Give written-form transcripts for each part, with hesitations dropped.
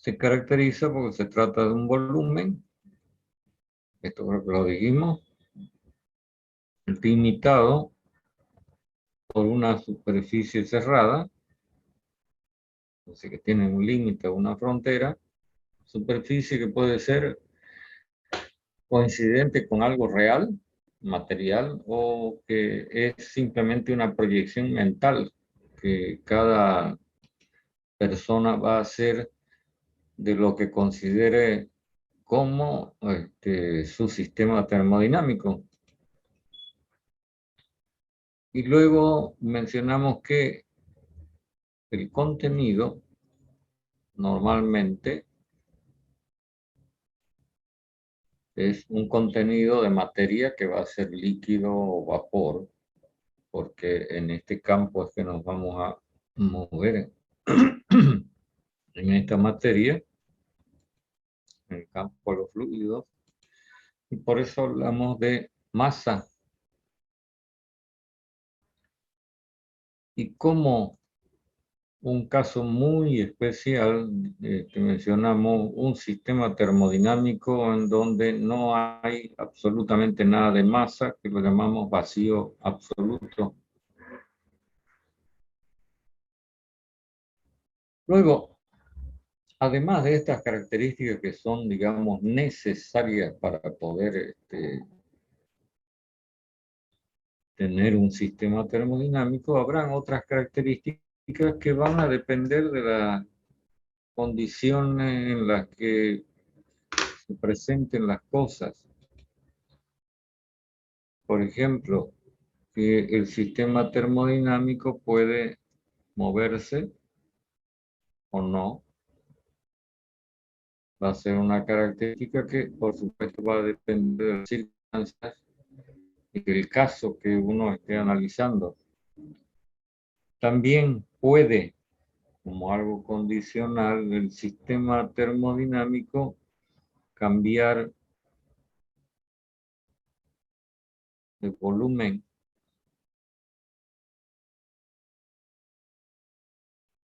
se caracteriza porque se trata de un volumen, esto creo que lo dijimos, limitado por una superficie cerrada, así que tiene un límite o una frontera, superficie que puede ser coincidente con algo real, material, o que es simplemente una proyección mental que cada persona va a hacer de lo que considere como su sistema termodinámico. Y luego mencionamos que el contenido normalmente es un contenido de materia que va a ser líquido o vapor, porque en este campo es que nos vamos a mover en esta materia, en el campo de los fluidos, y por eso hablamos de masa. Y como un caso muy especial, que mencionamos un sistema termodinámico en donde no hay absolutamente nada de masa, que lo llamamos vacío absoluto. Luego, además de estas características que son, digamos, necesarias para poder tener un sistema termodinámico, habrán otras características que van a depender de las condiciones en las que se presenten las cosas. Por ejemplo, que el sistema termodinámico puede moverse o no. Va a ser una característica que, por supuesto, va a depender de las circunstancias y del caso que uno esté analizando. También puede, como algo condicional, el sistema termodinámico cambiar de volumen.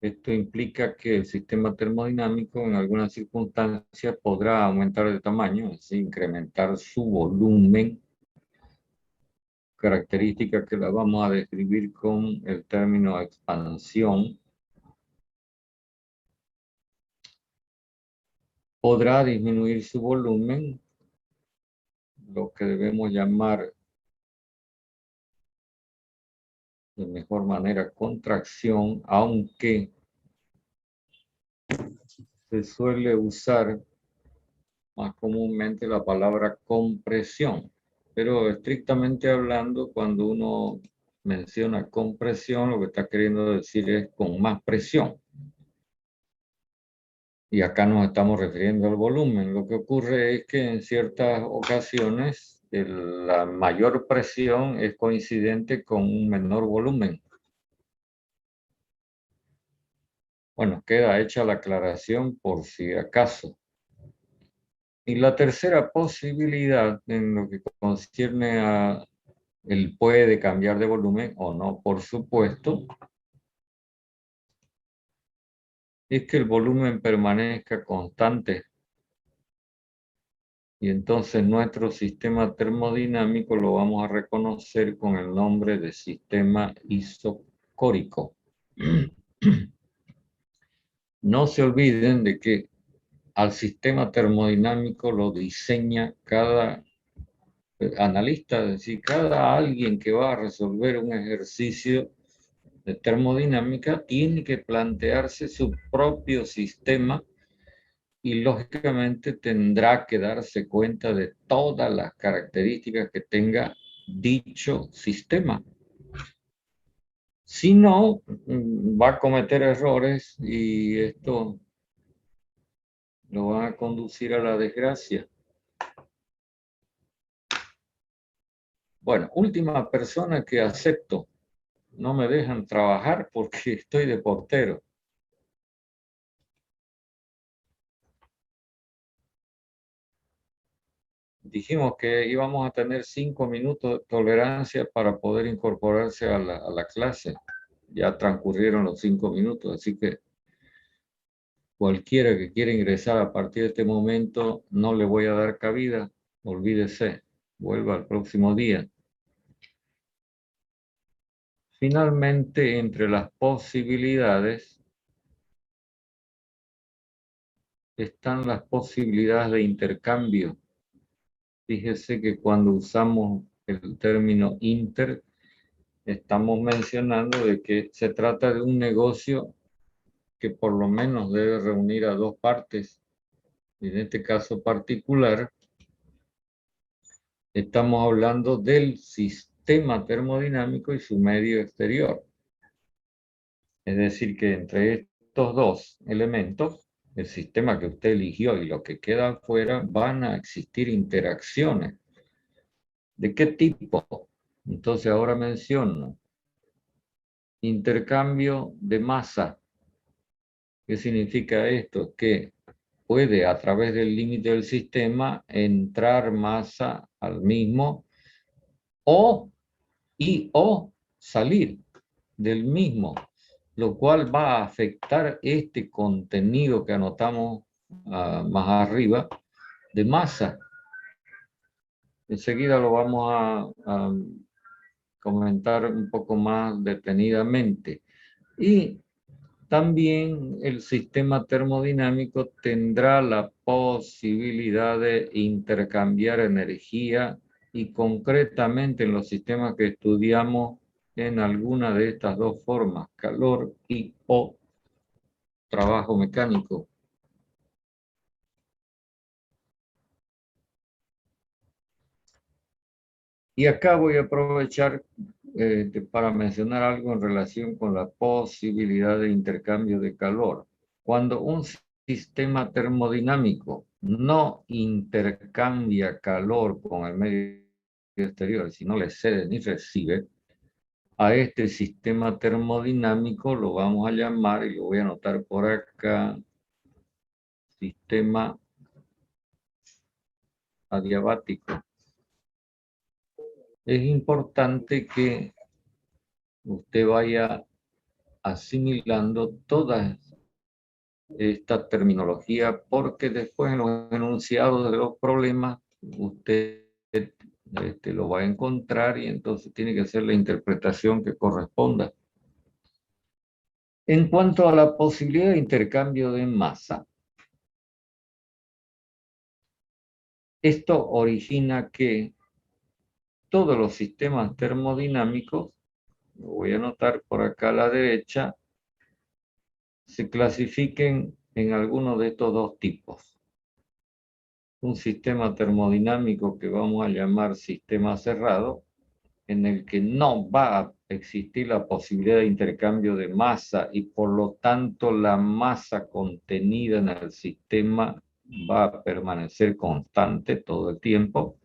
Esto implica que el sistema termodinámico en algunas circunstancias podrá aumentar de tamaño, es decir, incrementar su volumen, característica que la vamos a describir con el término expansión. Podrá disminuir su volumen, lo que debemos llamar de mejor manera contracción, aunque se suele usar más comúnmente la palabra compresión. Pero estrictamente hablando, cuando uno menciona compresión, lo que está queriendo decir es con más presión. Y acá nos estamos refiriendo al volumen. Lo que ocurre es que en ciertas ocasiones la mayor presión es coincidente con un menor volumen. Bueno, queda hecha la aclaración por si acaso. Y la tercera posibilidad en lo que concierne a él puede cambiar de volumen o no, por supuesto, es que el volumen permanezca constante. Y entonces nuestro sistema termodinámico lo vamos a reconocer con el nombre de sistema isocórico. No se olviden de que al sistema termodinámico lo diseña cada analista, es decir, cada alguien que va a resolver un ejercicio de termodinámica tiene que plantearse su propio sistema y lógicamente tendrá que darse cuenta de todas las características que tenga dicho sistema. Si no, va a cometer errores y esto lo va a conducir a la desgracia. Bueno, última persona que acepto. No me dejan trabajar porque estoy de portero. Dijimos que íbamos a tener 5 minutos de tolerancia para poder incorporarse a la clase. Ya transcurrieron los 5 minutos, así que cualquiera que quiera ingresar a partir de este momento, no le voy a dar cabida, olvídese, vuelva al próximo día. Finalmente, entre las posibilidades están las posibilidades de intercambio. Fíjese que cuando usamos el término inter, estamos mencionando de que se trata de un negocio que por lo menos debe reunir a dos partes. En este caso particular, estamos hablando del sistema termodinámico y su medio exterior. Es decir, que entre estos dos elementos, el sistema que usted eligió y lo que queda afuera, van a existir interacciones. ¿De qué tipo? Entonces ahora menciono intercambio de masa. ¿Qué significa esto? Que puede a través del límite del sistema entrar masa al mismo o salir del mismo, lo cual va a afectar este contenido que anotamos más arriba de masa. Enseguida lo vamos a comentar un poco más detenidamente. Y también el sistema termodinámico tendrá la posibilidad de intercambiar energía y concretamente en los sistemas que estudiamos en alguna de estas dos formas, calor y o trabajo mecánico. Y acá voy a aprovechar para mencionar algo en relación con la posibilidad de intercambio de calor. Cuando un sistema termodinámico no intercambia calor con el medio exterior, si no le cede ni recibe, a este sistema termodinámico lo vamos a llamar, y lo voy a anotar por acá, sistema adiabático. Es importante que usted vaya asimilando toda esta terminología porque después en los enunciados de los problemas usted lo va a encontrar y entonces tiene que hacer la interpretación que corresponda. En cuanto a la posibilidad de intercambio de masa, esto origina que todos los sistemas termodinámicos, lo voy a anotar por acá a la derecha, se clasifiquen en alguno de estos dos tipos. Un sistema termodinámico que vamos a llamar sistema cerrado, en el que no va a existir la posibilidad de intercambio de masa y por lo tanto la masa contenida en el sistema va a permanecer constante todo el tiempo.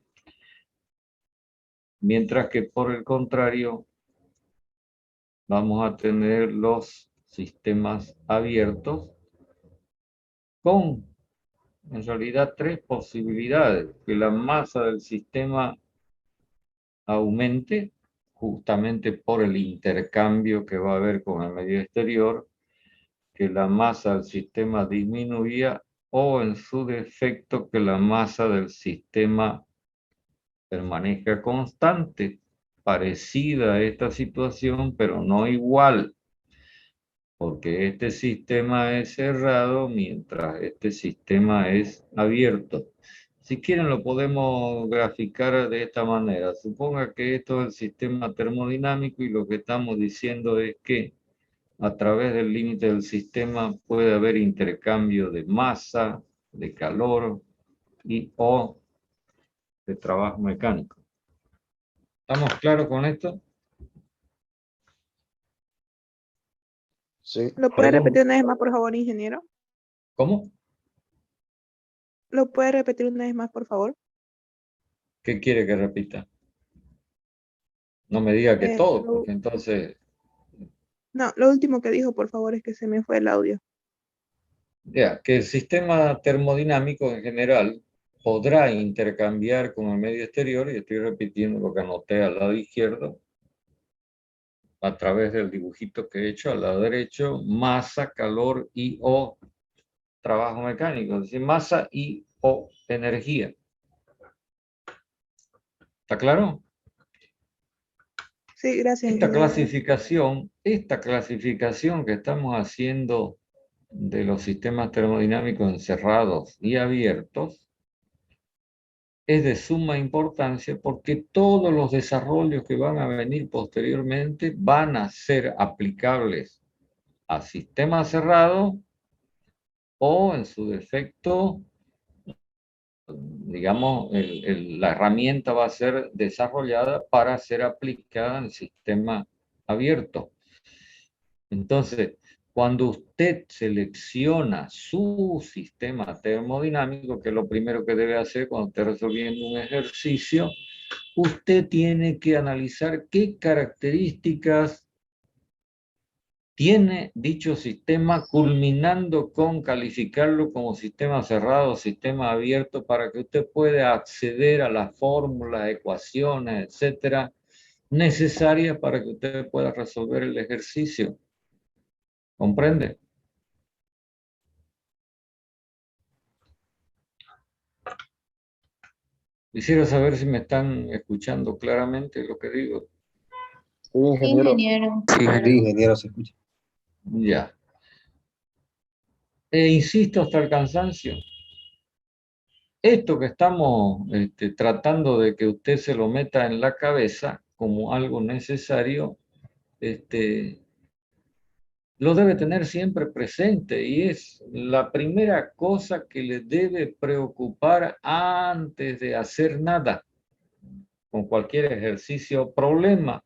Mientras que por el contrario, vamos a tener los sistemas abiertos con, en realidad, tres posibilidades. Que la masa del sistema aumente justamente por el intercambio que va a haber con el medio exterior, que la masa del sistema disminuya o en su defecto que la masa del sistema permanezca constante, parecida a esta situación, pero no igual, porque este sistema es cerrado mientras este sistema es abierto. Si quieren lo podemos graficar de esta manera. Suponga que esto es el sistema termodinámico y lo que estamos diciendo es que a través del límite del sistema puede haber intercambio de masa, de calor y o de trabajo mecánico. ¿Estamos claros con esto? Sí. ¿Lo puede repetir una vez más, por favor, ingeniero? ¿Cómo? ¿Lo puede repetir una vez más, por favor? ¿Qué quiere que repita? No me diga que todo, porque entonces... No, lo último que dijo, por favor, es que se me fue el audio. Ya, que el sistema termodinámico en general podrá intercambiar con el medio exterior, y estoy repitiendo lo que anoté al lado izquierdo, a través del dibujito que he hecho al lado derecho, masa, calor y o trabajo mecánico, es decir, masa y o energía. ¿Está claro? Sí, gracias, Esta ingeniero. clasificación que estamos haciendo de los sistemas termodinámicos encerrados y abiertos es de suma importancia porque todos los desarrollos que van a venir posteriormente van a ser aplicables a sistemas cerrados o, en su defecto, digamos, la herramienta va a ser desarrollada para ser aplicada en el sistema abierto. Entonces, cuando usted selecciona su sistema termodinámico, que es lo primero que debe hacer cuando esté resolviendo un ejercicio, usted tiene que analizar qué características tiene dicho sistema, culminando con calificarlo como sistema cerrado, sistema abierto, para que usted pueda acceder a las fórmulas, ecuaciones, etcétera, necesarias para que usted pueda resolver el ejercicio. ¿Comprende? Quisiera saber si me están escuchando claramente lo que digo. Sí, ingeniero. Sí, ingeniero, se escucha. Ya. E insisto hasta el cansancio. Esto que estamos tratando de que usted se lo meta en la cabeza como algo necesario, lo debe tener siempre presente y es la primera cosa que le debe preocupar antes de hacer nada con cualquier ejercicio o problema.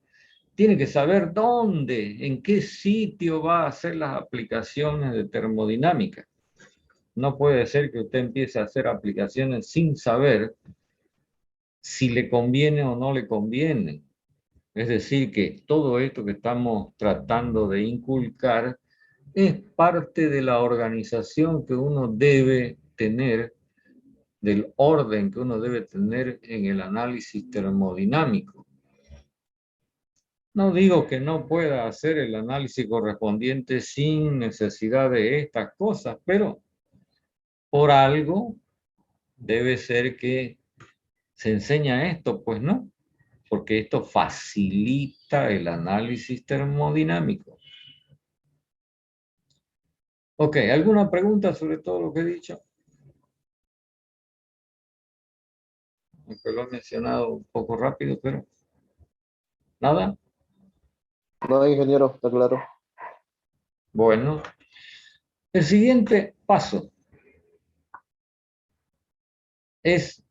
Tiene que saber dónde, en qué sitio va a hacer las aplicaciones de termodinámica. No puede ser que usted empiece a hacer aplicaciones sin saber si le conviene o no le conviene. Es decir, que todo esto que estamos tratando de inculcar es parte de la organización que uno debe tener, del orden que uno debe tener en el análisis termodinámico. No digo que no pueda hacer el análisis correspondiente sin necesidad de estas cosas, pero por algo debe ser que se enseña esto, pues no, porque esto facilita el análisis termodinámico. Ok, ¿alguna pregunta sobre todo lo que he dicho? Aunque lo he mencionado un poco rápido, pero nada. No, ingeniero, está claro. Bueno, el siguiente paso es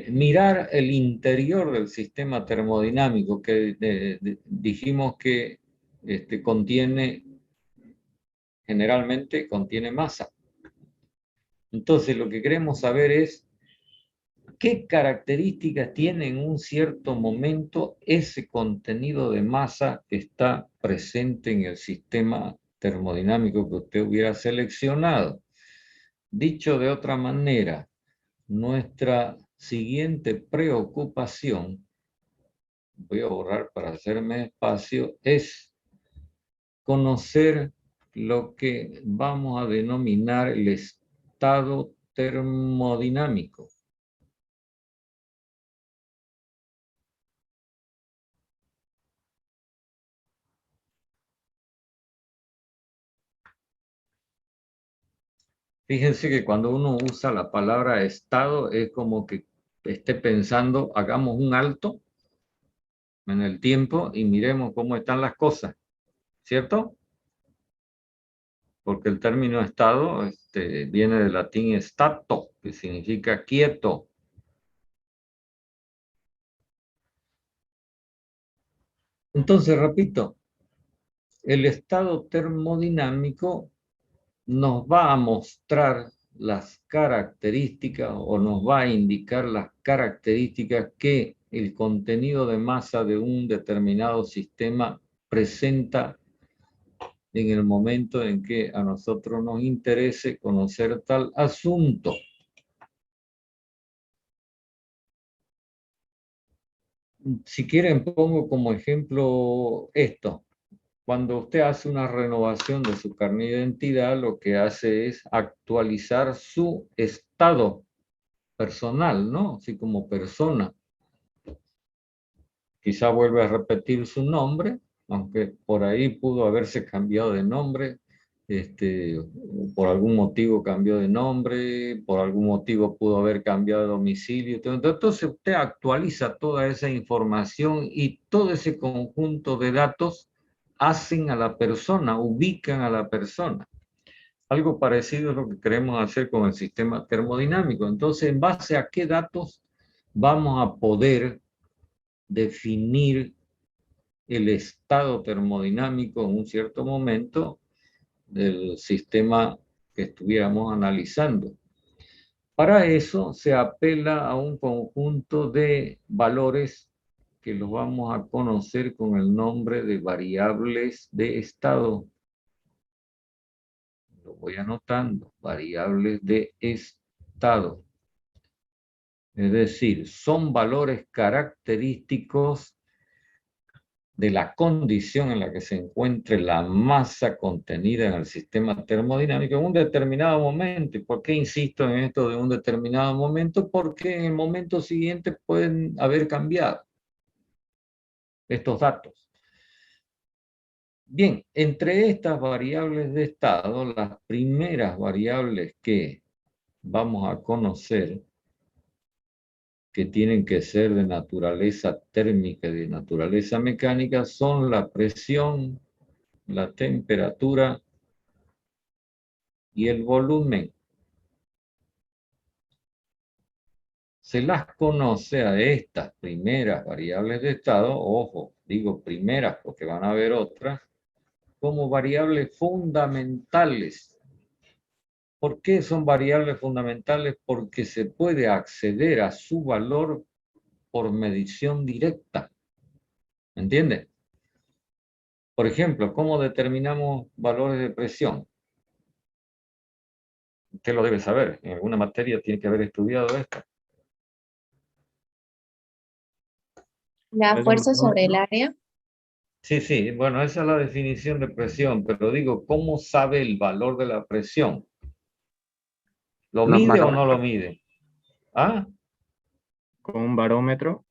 mirar el interior del sistema termodinámico que dijimos que generalmente contiene masa. Entonces lo que queremos saber es qué características tiene en un cierto momento ese contenido de masa que está presente en el sistema termodinámico que usted hubiera seleccionado. Dicho de otra manera, nuestra siguiente preocupación, voy a borrar para hacerme espacio, es conocer lo que vamos a denominar el estado termodinámico. Fíjense que cuando uno usa la palabra estado es como que esté pensando, hagamos un alto en el tiempo y miremos cómo están las cosas, ¿cierto? Porque el término estado viene del latín stato, que significa quieto. Entonces, repito, el estado termodinámico nos va a mostrar las características o nos va a indicar las características que el contenido de masa de un determinado sistema presenta en el momento en que a nosotros nos interese conocer tal asunto. Si quieren pongo como ejemplo esto. cuando usted hace una renovación de su carnet de identidad, lo que hace es actualizar su estado personal, ¿no? Así como persona. Quizá vuelve a repetir su nombre, aunque por ahí pudo haberse cambiado de nombre, por algún motivo cambió de nombre, por algún motivo pudo haber cambiado de domicilio. Entonces usted actualiza toda esa información y todo ese conjunto de datos hacen a la persona, ubican a la persona. Algo parecido es lo que queremos hacer con el sistema termodinámico. Entonces, ¿en base a qué datos vamos a poder definir el estado termodinámico en un cierto momento del sistema que estuviéramos analizando? Para eso se apela a un conjunto de valores que los vamos a conocer con el nombre de variables de estado. Lo voy anotando, variables de estado. Es decir, son valores característicos de la condición en la que se encuentre la masa contenida en el sistema termodinámico en un determinado momento. ¿Y por qué insisto en esto de un determinado momento? Porque en el momento siguiente pueden haber cambiado estos datos. Bien, entre estas variables de estado, las primeras variables que vamos a conocer, que tienen que ser de naturaleza térmica y de naturaleza mecánica, son la presión, la temperatura y el volumen. Se las conoce a estas primeras variables de estado, ojo, digo primeras porque van a haber otras, como variables fundamentales. ¿Por qué son variables fundamentales? Porque se puede acceder a su valor por medición directa. ¿Entiende? Por ejemplo, ¿cómo determinamos valores de presión? Usted lo debe saber. En alguna materia tiene que haber estudiado esto. La fuerza sobre el área. Sí, sí. Bueno, esa es la definición de presión. Pero digo, ¿cómo sabe el valor de la presión? ¿Lo mide o no lo mide? ¿Ah? Con un barómetro.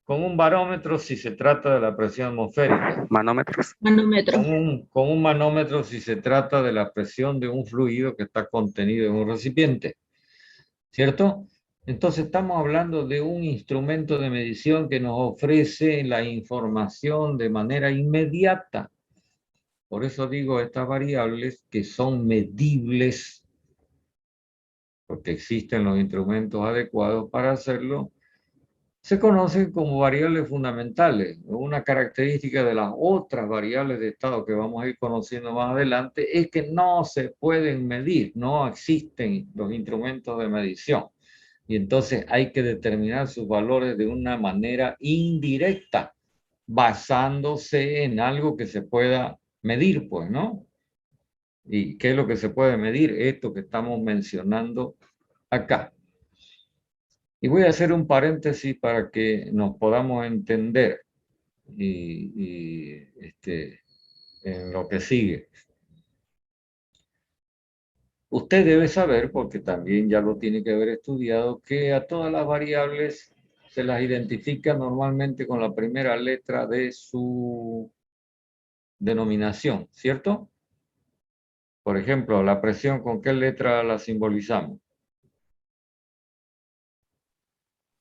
Con un barómetro si se trata de la presión atmosférica. Manómetros. Manómetro. Con un manómetro si se trata de la presión de un fluido que está contenido en un recipiente. ¿Cierto? Entonces estamos hablando de un instrumento de medición que nos ofrece la información de manera inmediata. Por eso digo estas variables que son medibles, porque existen los instrumentos adecuados para hacerlo, se conocen como variables fundamentales. Una característica de las otras variables de estado que vamos a ir conociendo más adelante es que no se pueden medir, no existen los instrumentos de medición. Y entonces hay que determinar sus valores de una manera indirecta, basándose en algo que se pueda medir, pues, ¿no? ¿Y qué es lo que se puede medir? Esto que estamos mencionando acá. Y voy a hacer un paréntesis para que nos podamos entender en lo que sigue. Usted debe saber, porque también ya lo tiene que haber estudiado, que a todas las variables se las identifica normalmente con la primera letra de su denominación, ¿cierto? Por ejemplo, la presión, ¿con qué letra la simbolizamos?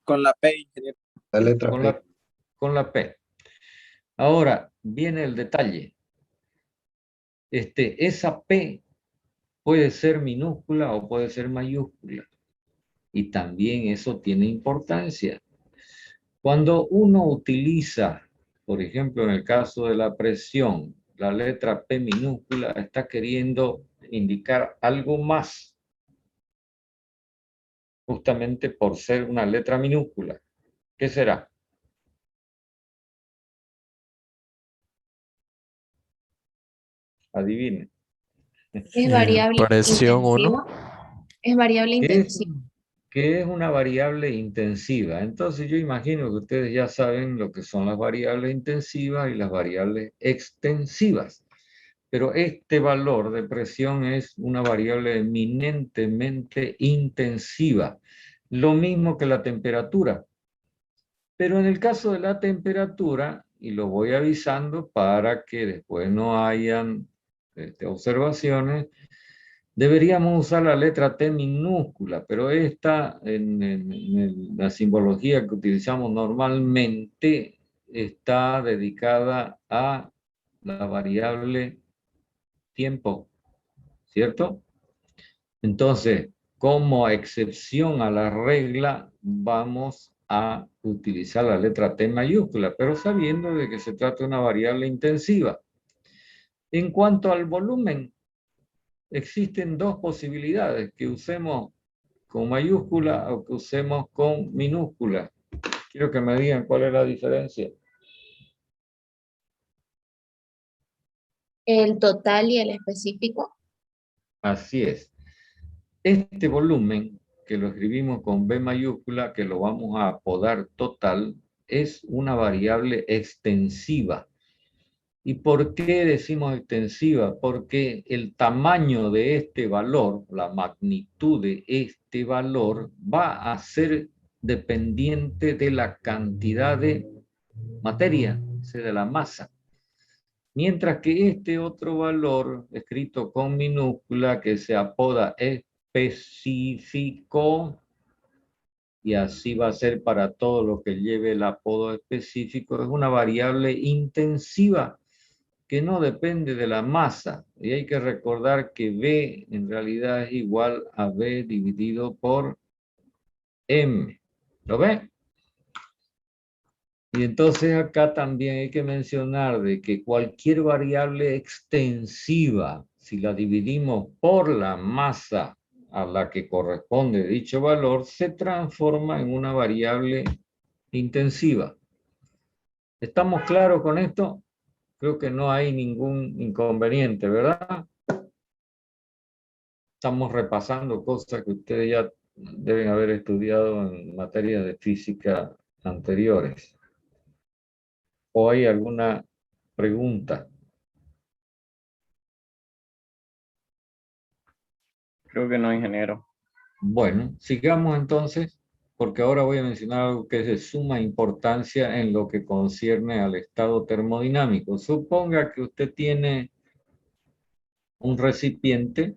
Con la P, ingeniero. La letra P. Con la P. Ahora, viene el detalle. Esa P puede ser minúscula o puede ser mayúscula. Y también eso tiene importancia. Cuando uno utiliza, por ejemplo, en el caso de la presión, la letra P minúscula, está queriendo indicar algo más, justamente por ser una letra minúscula. ¿Qué será? Adivinen. Es variable Presión intensiva. 1. Es variable ¿Qué es? intensiva. que es una variable intensiva. Entonces yo imagino que ustedes ya saben lo que son las variables intensivas y las variables extensivas. Pero este valor de presión es una variable eminentemente intensiva. Lo mismo que la temperatura. Pero en el caso de la temperatura, y lo voy avisando para que después no hayan observaciones, deberíamos usar la letra T minúscula, pero esta en la simbología que utilizamos normalmente está dedicada a la variable tiempo, ¿cierto? Entonces, como excepción a la regla, vamos a utilizar la letra T mayúscula, pero sabiendo de que se trata de una variable intensiva. En cuanto al volumen, existen dos posibilidades, que usemos con mayúscula o que usemos con minúscula. Quiero que me digan cuál es la diferencia. El total y el específico. Así es. Este volumen, que lo escribimos con B mayúscula, que lo vamos a apodar total, es una variable extensiva. ¿Y por qué decimos extensiva? Porque el tamaño de este valor, la magnitud de este valor, va a ser dependiente de la cantidad de materia, o sea, de la masa. Mientras que este otro valor, escrito con minúscula, que se apoda específico, y así va a ser para todo lo que lleve el apodo específico, es una variable intensiva que no depende de la masa. Y hay que recordar que B en realidad es igual a B dividido por M. ¿Lo ven? Y entonces acá también hay que mencionar de que cualquier variable extensiva, si la dividimos por la masa a la que corresponde dicho valor, se transforma en una variable intensiva. ¿Estamos claros con esto? Creo que no hay ningún inconveniente, ¿verdad? Estamos repasando cosas que ustedes ya deben haber estudiado en materias de física anteriores. ¿O hay alguna pregunta? Creo que no, ingeniero. Bueno, sigamos entonces, porque ahora voy a mencionar algo que es de suma importancia en lo que concierne al estado termodinámico. Suponga que usted tiene un recipiente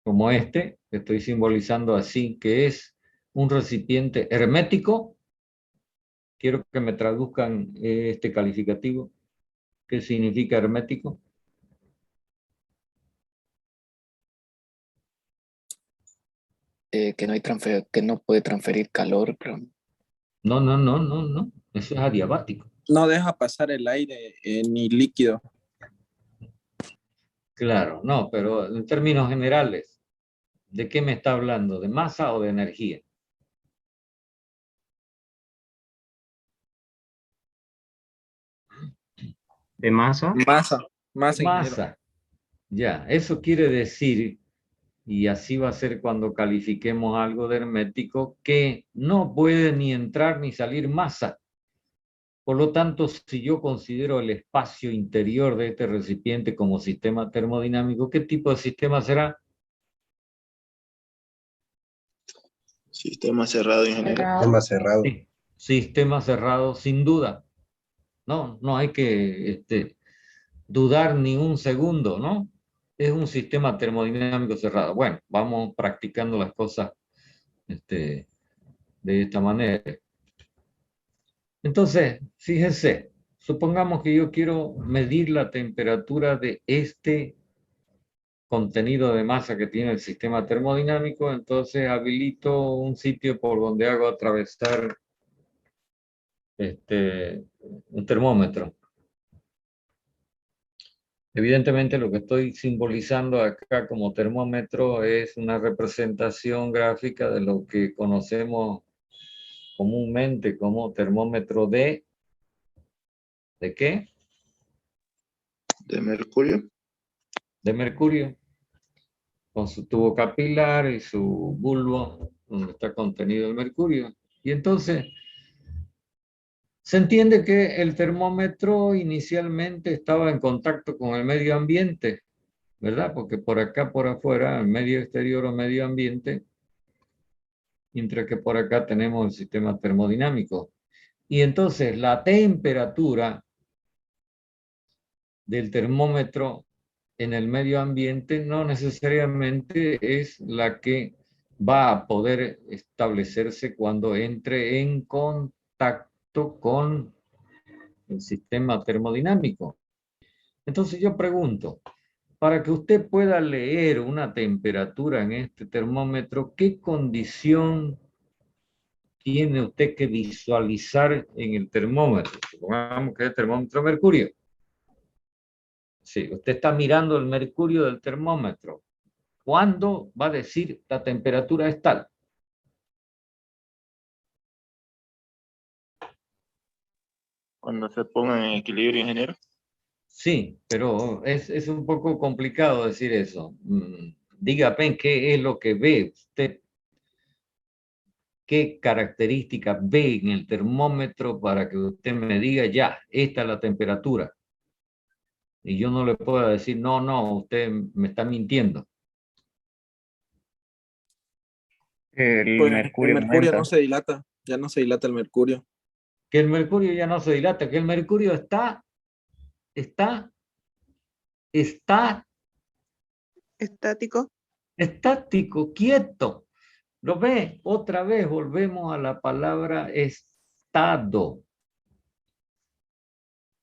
como este, que estoy simbolizando así, que es un recipiente hermético. Quiero que me traduzcan este calificativo. ¿Qué significa hermético? Que no puede transferir calor, pero No. Eso es adiabático. No deja pasar el aire ni líquido. Claro, no, pero en términos generales, ¿de qué me está hablando? ¿De masa o de energía? ¿De masa? Masa, ingeniero. Masa. Ya, eso quiere decir, y así va a ser cuando califiquemos algo de hermético, que no puede ni entrar ni salir masa. Por lo tanto, si yo considero el espacio interior de este recipiente como sistema termodinámico, ¿qué tipo de sistema será? Sistema cerrado, ingeniero. Sistema cerrado. Sí, sistema cerrado, sin duda. No hay que dudar ni un segundo, ¿no? Es un sistema termodinámico cerrado. Bueno, vamos practicando las cosas de esta manera. Entonces, fíjense, supongamos que yo quiero medir la temperatura de este contenido de masa que tiene el sistema termodinámico, entonces habilito un sitio por donde hago atravesar un termómetro. Evidentemente lo que estoy simbolizando acá como termómetro es una representación gráfica de lo que conocemos comúnmente como termómetro ¿de qué? De mercurio. De mercurio. con su tubo capilar y su bulbo, donde está contenido el mercurio. Y entonces se entiende que el termómetro inicialmente estaba en contacto con el medio ambiente, ¿verdad? Porque por acá, por afuera, el medio exterior o medio ambiente, mientras que por acá tenemos el sistema termodinámico. Y entonces la temperatura del termómetro en el medio ambiente no necesariamente es la que va a poder establecerse cuando entre en contacto con el sistema termodinámico. Entonces yo pregunto, para que usted pueda leer una temperatura en este termómetro, ¿qué condición tiene usted que visualizar en el termómetro? Supongamos que es el termómetro de mercurio. Sí, usted está mirando el mercurio del termómetro. ¿Cuándo va a decir la temperatura es tal? Cuando se pongan en equilibrio, ingeniero. Sí, pero es un poco complicado decir eso. Dígame qué es lo que ve usted, qué características ve en el termómetro para que usted me diga ya, esta es la temperatura. Y yo no le puedo decir, no, no, usted me está mintiendo. El Pues mercurio el mercurio aumenta. no se dilata, ya no se dilata el mercurio. Que el mercurio ya no se dilata, que el mercurio está Estático. estático, quieto. ¿Lo ve? Otra vez volvemos a la palabra estado.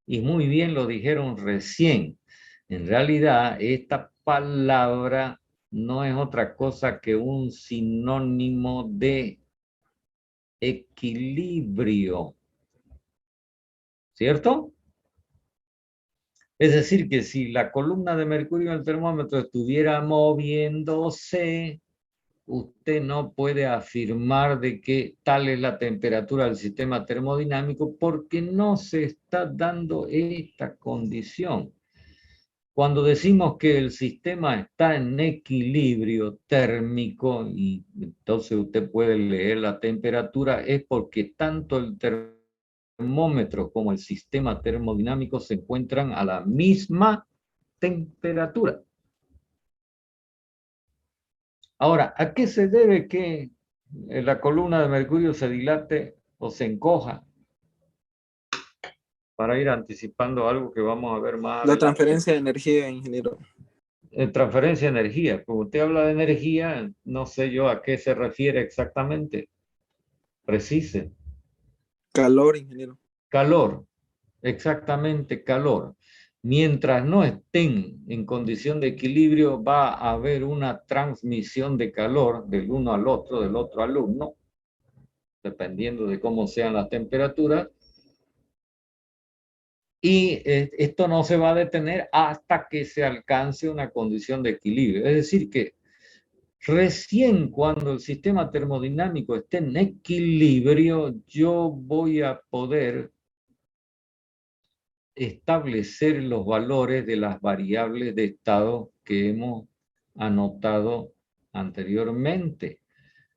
Y muy bien lo dijeron recién. En realidad, esta palabra no es otra cosa que un sinónimo de equilibrio. ¿Cierto? Es decir, que si la columna de mercurio en el termómetro estuviera moviéndose, usted no puede afirmar de que tal es la temperatura del sistema termodinámico porque no se está dando esta condición. Cuando decimos que el sistema está en equilibrio térmico y entonces usted puede leer la temperatura, es porque tanto el termómetro como el sistema termodinámico se encuentran a la misma temperatura. Ahora, ¿a qué se debe que la columna de mercurio se dilate o se encoja? Para ir anticipando algo que vamos a ver más La adelante. transferencia de energía, ingeniero. Transferencia de energía. Como usted habla de energía, no sé yo a qué se refiere exactamente. Precise. Calor, ingeniero. Calor. Exactamente, calor. Mientras no estén en condición de equilibrio, va a haber una transmisión de calor del uno al otro, del otro al uno, dependiendo de cómo sean las temperaturas. Y esto no se va a detener hasta que se alcance una condición de equilibrio. Es decir, que recién cuando el sistema termodinámico esté en equilibrio, yo voy a poder establecer los valores de las variables de estado que hemos anotado anteriormente.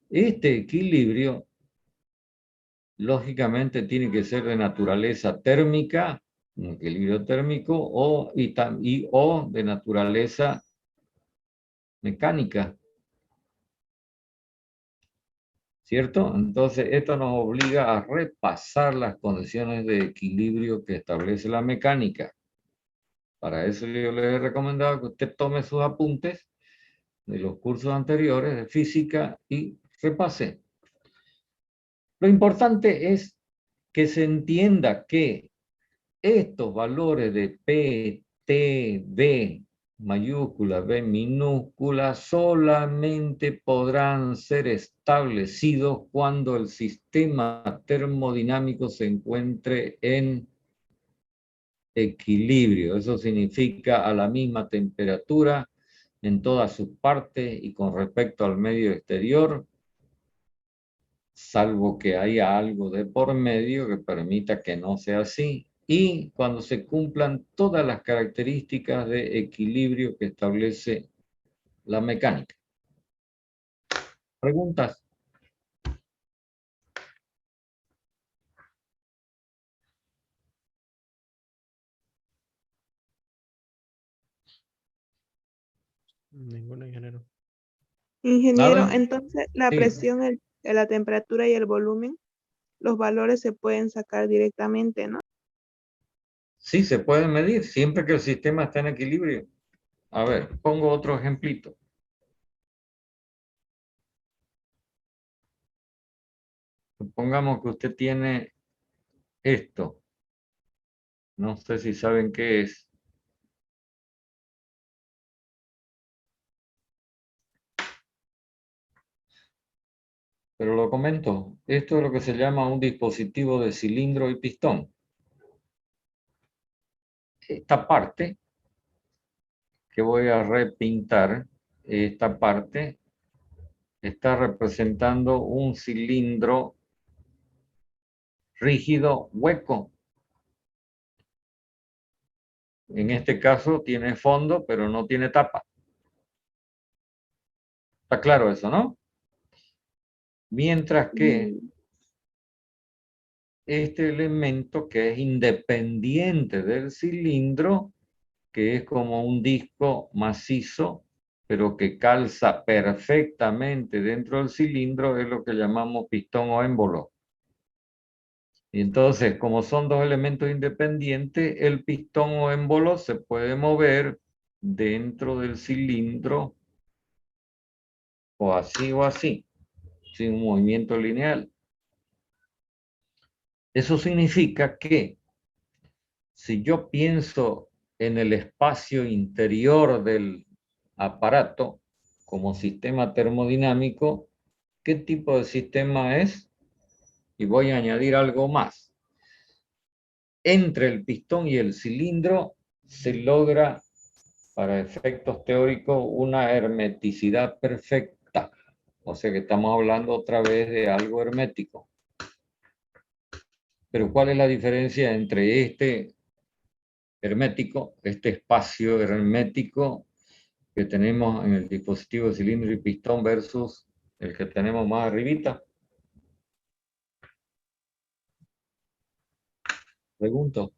Este equilibrio, lógicamente, tiene que ser de naturaleza térmica, un equilibrio térmico, o de naturaleza mecánica. ¿Cierto? Entonces, esto nos obliga a repasar las condiciones de equilibrio que establece la mecánica. Para eso yo les he recomendado que usted tome sus apuntes de los cursos anteriores de física y repase. Lo importante es que se entienda que estos valores de P, T, B, mayúscula, B minúscula, solamente podrán ser establecidos cuando el sistema termodinámico se encuentre en equilibrio. Eso significa a la misma temperatura en todas sus partes y con respecto al medio exterior, salvo que haya algo de por medio que permita que no sea así, y cuando se cumplan todas las características de equilibrio que establece la mecánica. ¿Preguntas? Ningún ingeniero. Ingeniero, ¿Nada? entonces la Sí. presión, la temperatura y el volumen, los valores se pueden sacar directamente, ¿no? Sí, se puede medir siempre que el sistema esté en equilibrio. A ver, pongo otro ejemplito. Supongamos que usted tiene esto. No sé si saben qué es. Pero lo comento. Esto es lo que se llama un dispositivo de cilindro y pistón. Esta parte que voy a repintar, esta parte está representando un cilindro rígido hueco. En este caso tiene fondo, pero no tiene tapa. Está claro eso, ¿no? Mientras que este elemento que es independiente del cilindro, que es como un disco macizo, pero que calza perfectamente dentro del cilindro, es lo que llamamos pistón o émbolo. Y entonces, como son dos elementos independientes, el pistón o émbolo se puede mover dentro del cilindro o así, sin un movimiento lineal. Eso significa que si yo pienso en el espacio interior del aparato como sistema termodinámico, ¿qué tipo de sistema es? Y voy a añadir algo más. Entre el pistón y el cilindro se logra, para efectos teóricos, una hermeticidad perfecta. O sea que estamos hablando otra vez de algo hermético. Pero ¿cuál es la diferencia entre este hermético, este espacio hermético que tenemos en el dispositivo de cilindro y pistón versus el que tenemos más arribita? Pregunto.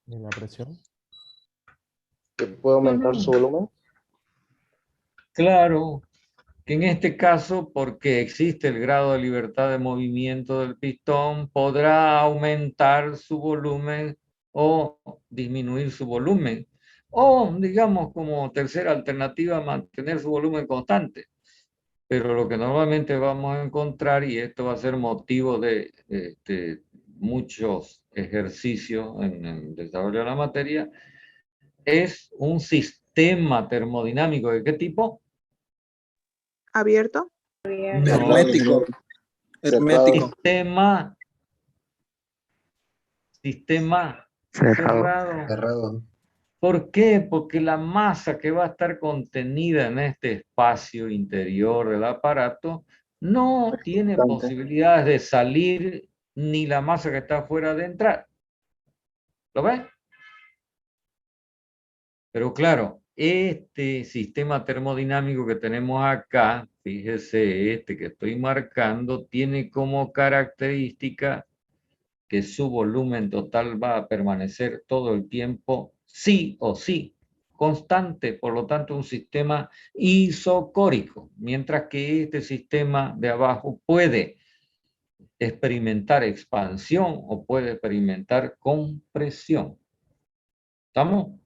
¿Y la presión? ¿Se puede aumentar su volumen? Claro, que en este caso, porque existe el grado de libertad de movimiento del pistón, podrá aumentar su volumen o disminuir su volumen. O, digamos, como tercera alternativa, mantener su volumen constante. Pero lo que normalmente vamos a encontrar, y esto va a ser motivo de muchos ejercicios en el desarrollo de la materia, es un sistema termodinámico. ¿De qué tipo? ¿Abierto? No. Hermético. Hermético. Sistema Cerrado. Cerrado. ¿Por qué? Porque la masa que va a estar contenida en este espacio interior del aparato no tiene posibilidades de salir, ni la masa que está afuera de entrar. ¿Lo ves? Pero claro, este sistema termodinámico que tenemos acá, fíjese, este que estoy marcando, tiene como característica que su volumen total va a permanecer todo el tiempo, sí o sí, constante, por lo tanto un sistema isocórico, mientras que este sistema de abajo puede experimentar expansión o puede experimentar compresión. ¿Estamos?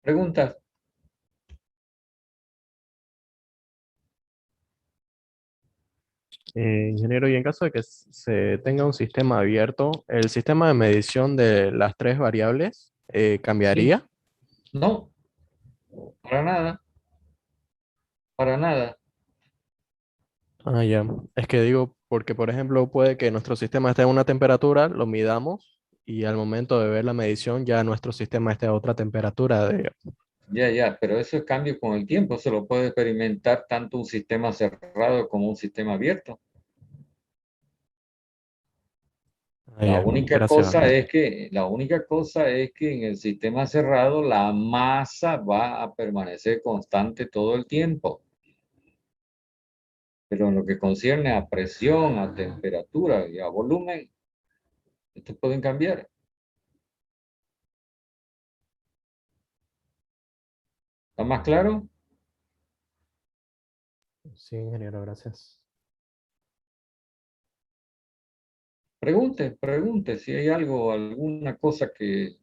¿Preguntas? Ingeniero, y en caso de que se tenga un sistema abierto, ¿el sistema de medición de las tres variables Sí. cambiaría? No, para nada, para nada. Ah, ya. Es que digo, porque por ejemplo puede que nuestro sistema esté en una temperatura, lo midamos y al momento de ver la medición ya nuestro sistema esté a otra temperatura. Ya, pero eso es cambio con el tiempo, se lo puede experimentar tanto un sistema cerrado como un sistema abierto. La ya, única gracias. cosa es que en el sistema cerrado la masa va a permanecer constante todo el tiempo. Pero en lo que concierne a presión, a temperatura y a volumen, estos pueden cambiar. ¿Está más claro? Sí, ingeniero, gracias. Pregunte si hay algo, alguna cosa que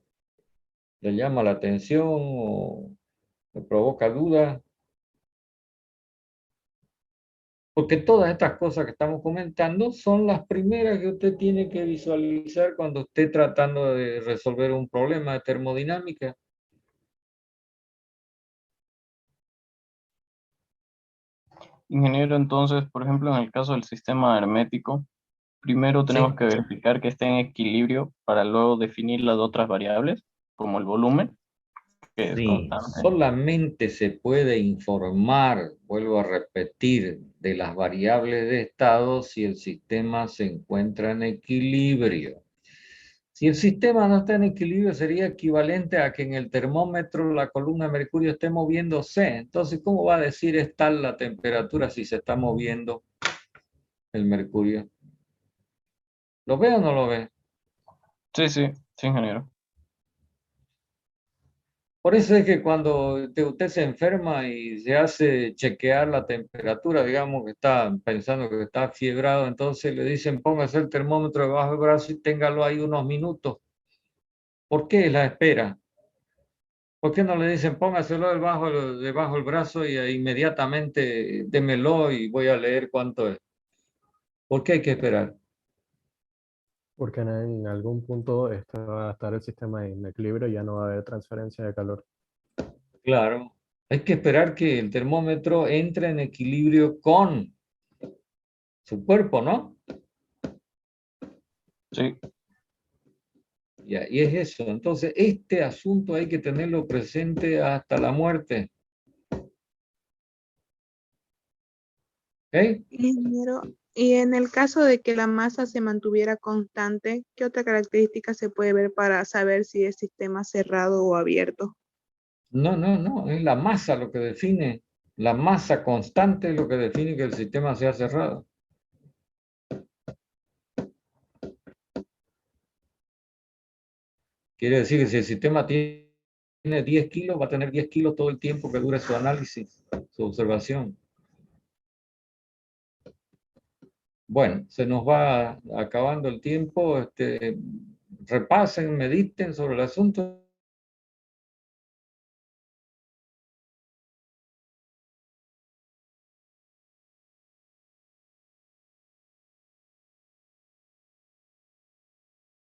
le llama la atención o le provoca duda. Porque todas estas cosas que estamos comentando son las primeras que usted tiene que visualizar cuando esté tratando de resolver un problema de termodinámica. Ingeniero, entonces, por ejemplo, en el caso del sistema hermético, primero tenemos Sí. que verificar que esté en equilibrio para luego definir las otras variables, como el volumen, que es Sí, constante. solamente se puede informar, vuelvo a repetir, de las variables de estado si el sistema se encuentra en equilibrio. Si el sistema no está en equilibrio, sería equivalente a que en el termómetro la columna de mercurio esté moviéndose. Entonces, ¿cómo va a decir es tal la temperatura si se está moviendo el mercurio? ¿Lo ve o no lo ve? Sí, sí, sí, ingeniero. Por eso es que cuando usted se enferma y se hace chequear la temperatura, digamos que está pensando que está fiebrado, entonces le dicen póngase el termómetro debajo del brazo y téngalo ahí unos minutos. ¿Por qué la espera? ¿Por qué no le dicen póngaselo debajo del brazo y inmediatamente démelo y voy a leer cuánto es? ¿Por qué hay que esperar? Porque en algún punto va a estar el sistema en equilibrio y ya no va a haber transferencia de calor. Claro, hay que esperar que el termómetro entre en equilibrio con su cuerpo, ¿no? Sí, Y es eso. Entonces, este asunto hay que tenerlo presente hasta la muerte. ¿Ok? Ingeniero, y en el caso de que la masa se mantuviera constante, ¿qué otra característica se puede ver para saber si es sistema cerrado o abierto? No, es la masa lo que define, la masa constante es lo que define que el sistema sea cerrado. Quiere decir que si el sistema tiene 10 kilos, va a tener 10 kilos todo el tiempo que dure su análisis, su observación. Bueno, se nos va acabando el tiempo. Repasen, mediten sobre el asunto.